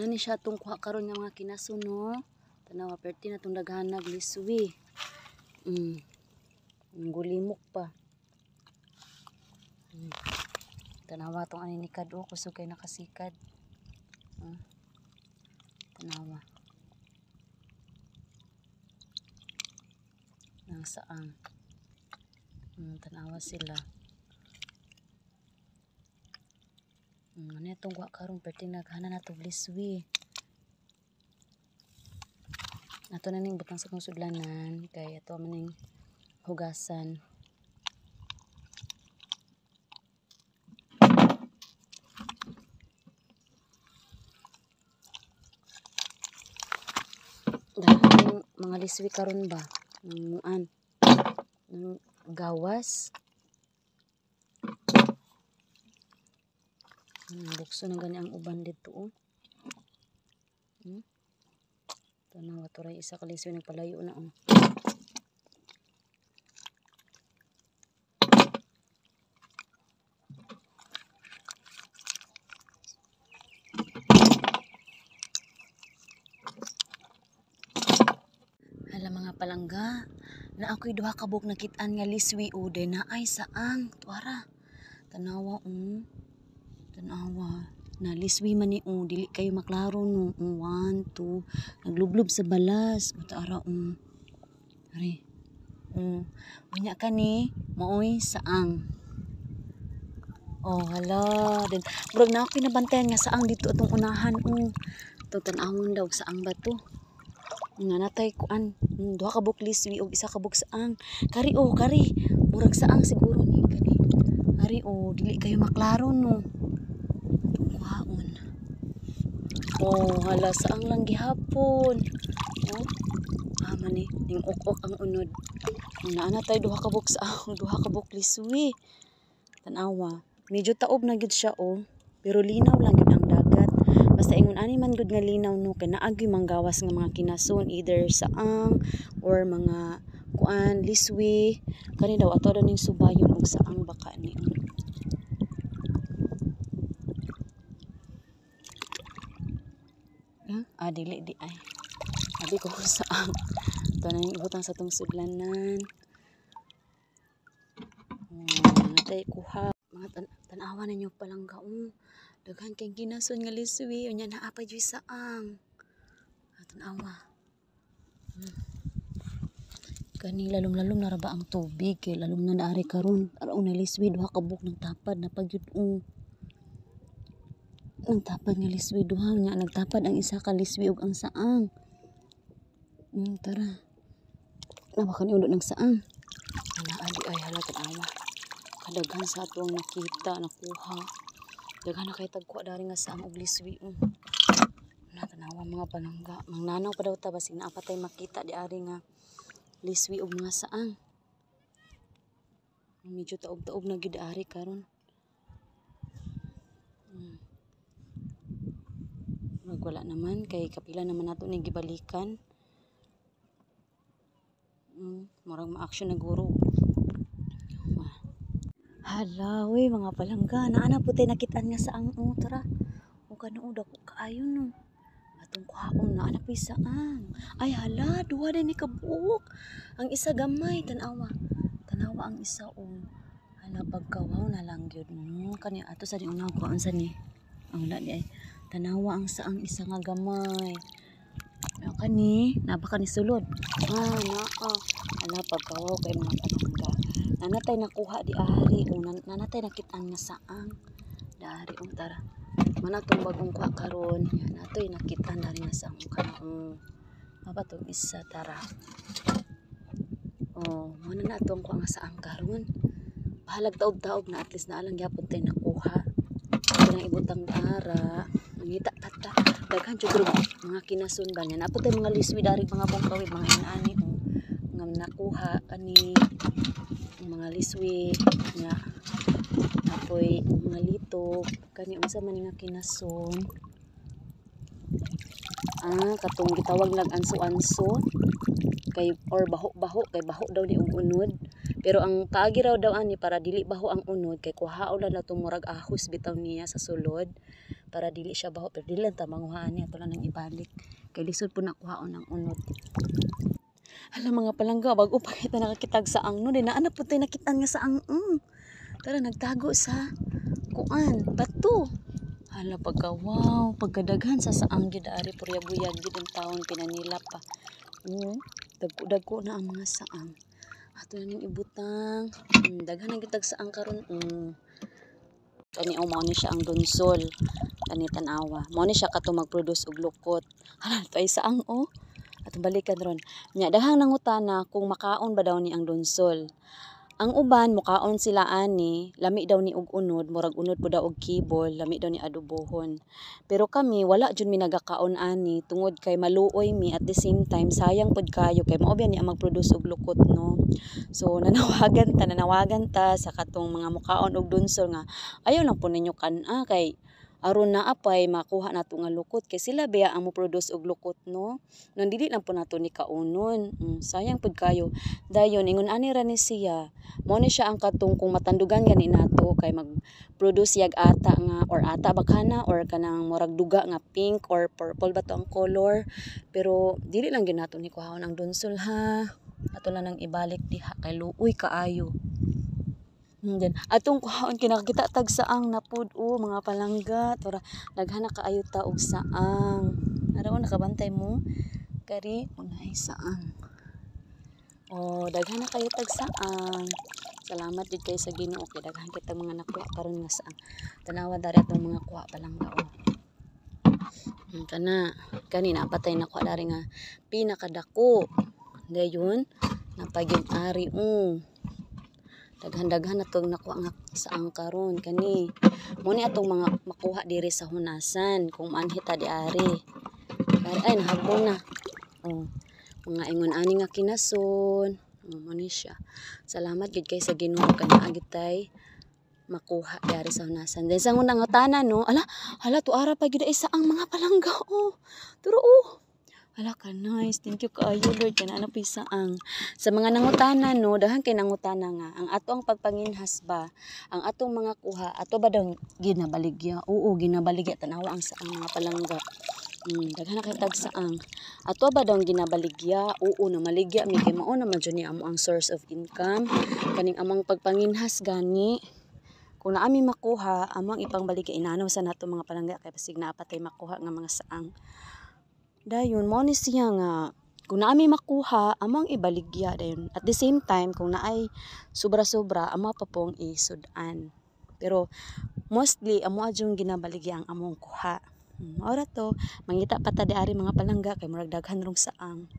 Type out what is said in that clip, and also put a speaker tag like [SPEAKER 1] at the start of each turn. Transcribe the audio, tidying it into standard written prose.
[SPEAKER 1] Kani siya itong kuha karon nga mga kinason, no? Tanawa, perti na itong daghanag liswi. Gulimok pa. Tanawa itong aninikad, o. Kusog kayo nakasikad. Tanawa. Nang saang. Tanawa sila. Ano itong kuha karon perti naghanan na itong liswi. Ato na ning butang sa kong sudlanan kay ato man ning hugasan. Dahil mga liswi karon ba ng gawas. Bukso na gani ang uban dito, oh. Tanawa, turay isa ka liswi nagpalayo na, oh. Hala mga palangga, na ako'y duha ka buok nakit-an nga liswi, o. De na ay saang tuara. Tanawa, tanawa. Na liswi man ni, dili kayo maklaro, no. 1, 2. Naglublob sa balas. Utaara, Ari. Unya ka ni, maoy saang. Hala. Then, murag na ako'y nabantayan nga saang dito atong unahan, Itong tanawon daw, saang ba to? Nga natay kuan. Duha ka buok liswi o isa ka buok saang. Kari, kari. Murag saang siguro ni. Kani. Ari, dili kayo maklaro, no. Hala, saang lang gihapon. Mani, ning ok-ok ang unod. Naana tayo duha ka buok saang, duha ka buok liswi. Tanawa, medyo taob na gid siya, pero linaw lang gid ang dagat. Basta ingon ani man gud nga linaw, no, kay naagi manggawas nga mga kinason, either saang or mga kuan liswi. Kani daw ato daw ning subayon og saang baka ni. Dili di ay. Abi ko saang. Ito na yung ibutang sa tong sudlanan. Natay kuha. Mga tanawa ninyo palangga, daghan kayong kinason nga liswi. Unya na apay dyan saang. Tanawa. Kani lalong-lalong naraba ang tubig. Kay lalong na naari karon. Araw na liswi. Duha ka buok ng tapad. Napagyud, ang tapad nga liswi duha nga nagtapad ang isa ka liswi ug ang saang. Tara. Nawa kan undo ng saang. Adi ay hala tanawa. Kadaghan sa ato ang nakita, nakuha. Daghan na kay tagkuha dari nga saang ug liswi. Tanawa mga palangga. Mangnanaw pa daw ta basig naa pa tay makita di ari nga liswi ug mga saang. Medyo taob-taob na gid ari karon. Wala naman kay kapila naman nato ni gibalikan. Murag ma-action na guro. Hala, mga palangga, naana po tayo nakitaan nga saang, tara. Kanood ako kaayo, no. Atong kuhaon na anak saang. Ay hala, duha din ni kabuok. Ang isa gamay, tanawa ang isa, Hala, pagkawaw na lang gyud, kani ato sa di unaw kuan sa ni. Wala di ay. Tanawa ang saang isa nga gamay. Kani, nabaka ni sulod. Ala pagkawaw kay mga palangga. Nanatay nakuha di ari, nanatay nakitaan nga saang. Dari tara. Manatong bagong kuha karon. Natoy nakitaan dari nga saang kana. Aba tong isa tara. Muna na atong kuha nga saang karon. Bahalag taob-taob na at least na alang gyapon tay nakuha. Kanang ibutang ara. Ngita tata daghan jud mga kinason ba niya napo tay mga liswi dari mga bongkawi mga inaani nga nakuha kani mga liswi nga apoy mga litog kani unsa man nga kinason katong gitawag nag anso-anso kay or baho-baho kay baho daw ni og unod pero ang kaagi raw daw ani para dili baho ang unod kay kuhaon na daw murag ahos bitaw niya sa sulod para dili siya baho, pero dili lang ta manguhaan niya, to lang nang ibalik kay lisod po nakuhaon ng unod. Hala mga palangga, bago pa kita nakakitag sa ang no, di na po tayo nakitaan nga sa ang tara nagtago sa kuan bato. Hala pagka wow, pagkadaghan sa saang gyud ari puryabuyag gyud ang taon pinanila pa. Dagko na ang mga saang. Ato na ning ibutang. Daghan ang gitag saang karon. Kani mao ni siya ang donsol. Kani tan-awa. Mao ni siya kato mag-produce og lukot. Hala tay saang Atong balikan ron. Nya daghang nangutana kung makaon ba daw ni ang donsol. Ang uban mukaon sila ani, lami daw ni og unod, murag unod po daw og kibol, lami daw ni adobohon. Pero kami wala jud mi nagakaon ani tungod kay maluoy mi at the same time sayang pod kayo kay mao ni ang mag-produce og lukot no. So nanawagan ta sa katong mga mukaon og donsol nga ayaw lang po ninyo kan-a kay aron na apay makuha nato nga lukot kay sila biya ang mo-produce og lukot no. Nang dili lang po nato ni kaunon. Sayang pod kayo. Dayon ingon ani ra ni siya. Mao ni siya ang katong kung matandugan gani nato kay mag-produce yag ata nga or ata bakana or kanang murag duga nga pink or purple ba to ang color. Pero dili lang gyud nato ni kuhaon ang donsol ha. Ato lang nang ibalik diha kay luoy kaayo. Then atong kuhaon kinakita tag saang na pud mga palangga tora daghan na kaayo ta og saang. Araw nakabantay mo kari unay saang. Daghan na kayo tag saang. Salamat jud kay sa Ginoo kay daghan kita mga nakuha karon nga saang. Tanawa dari atong mga kuha palangga kana kanina patay na kuha dari nga pinakadako. Dayon napagyud ari daghan-daghan na to nakuha nga saang karon kani mo ni atong mga makuha diri sa hunasan kung manhita di ari ay nahabol na mga ingon ani nga kinason mo ni siya. Salamat gid kay sa Ginoo kana agitay makuha dari sa hunasan. Then sa unang ngutana no hala to ara pa gid ay saang mga palangga turo hala ka nice. Thank you kaayo Lord kana saang. Sa mga nangutana no, daghan kay nangutana nga ang atong pagpanginhas ba, ang atong mga kuha ato ba daw ginabaligya? Oo, ginabaligya tanawa ang saang mga palangga. Daghan na kay tag saang. Ato ba daw ginabaligya? Oo, na maligya mi kay mao naman jud ni amo ang source of income. Kaning among pagpanginhas gani. Kung naami makuha, among ipangbaligya inanaw sa nato mga palangga kay pasig naa patay makuha nga mga saang. Dayon mo ni siya nga kung naami makuha among ibaligya dayon at the same time kung naay sobra-sobra amo pa pong isudan pero mostly amo adjong ginabaligya ang among kuha. Ora to mangita pa ta di ari mga palangga kay murag daghan rong saang.